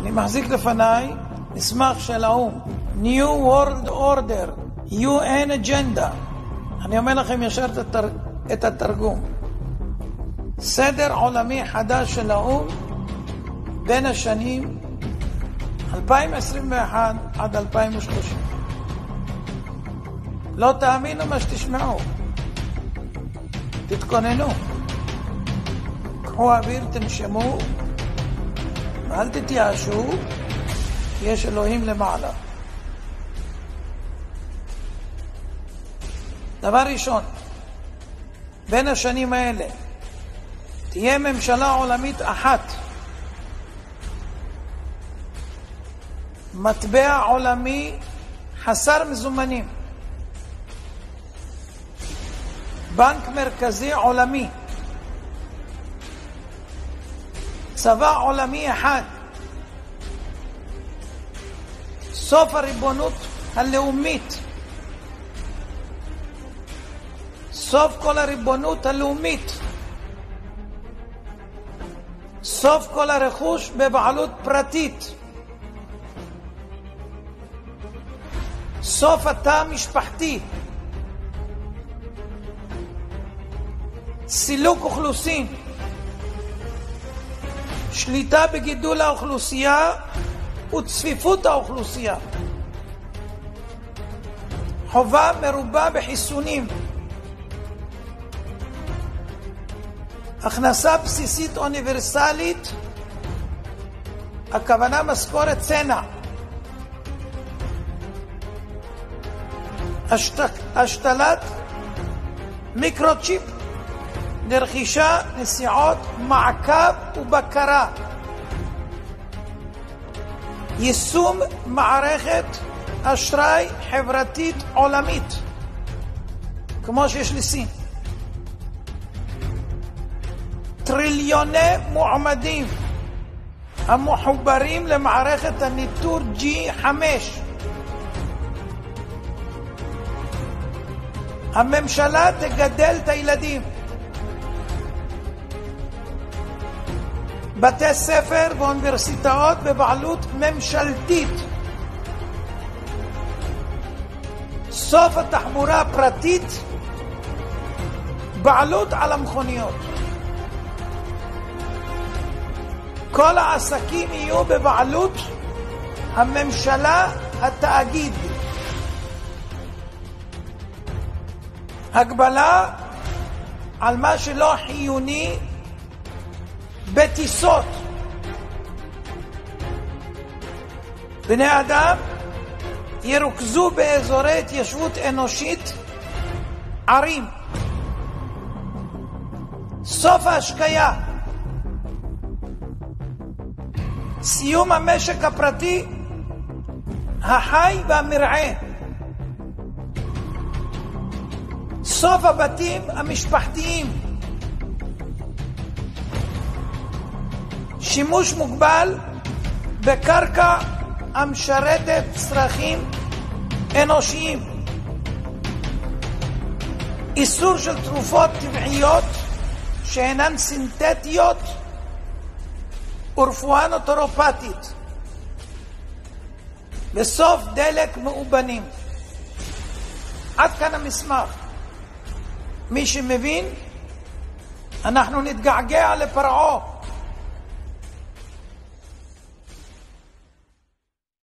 אני מחזיק לפניי מסמך של האו"ם, New World Order, UN Agenda. אני אומר לכם ישר את התרגום. סדר עולמי חדש של האו"ם בין השנים 2021 עד 2030. לא תאמינו מה שתשמעו. תתכוננו. קחו אוויר, תנשמו, ואל תתייאשו, יש אלוהים למעלה. דבר ראשון, בין השנים האלה תהיה ממשלה עולמית אחת, מטבע עולמי חסר מזומנים, בנק מרכזי עולמי, צבא עולמי אחד, סוף הריבונות הלאומית, סוף כל הריבונות הלאומית, סוף כל הרכוש בבעלות פרטית, סוף התא המשפחתי, סילוק אוכלוסין, שליטה בגידול האוכלוסייה וצפיפות האוכלוסייה, חובה מרובה בחיסונים, הכנסה בסיסית אוניברסלית, הכוונה משכורת צנע, השתלת מיקרוצ'יפ לרכישה, נסיעות, מעקב ובקרה, יישום מערכת אשראי חברתית עולמית כמו שיש לסין, טריליוני מועמדים המחוברים למערכת הניטור G5, הממשלה תגדל את הילדים, בתי ספר ואוניברסיטאות בבעלות ממשלתית, סוף התחבורה הפרטית, בעלות על המכוניות, כל העסקים יהיו בבעלות הממשלה, התאגיד, הגבלה על מה שלא חיוני בטיסות, בני אדם ירוכזו באזורי התיישבות אנושית, ערים, סוף ההשקיה, סיום המשק הפרטי החי והמרעה, סוף הבתים המשפחתיים, שימוש מוגבל בקרקע המשרתת צרכים אנושיים, איסור של תרופות טבעיות שאינן סינתטיות ורפואה נוטורופטית, בסוף דלק מאובנים. עד כאן המסמך. מי שמבין, אנחנו נתגעגע לפרעה,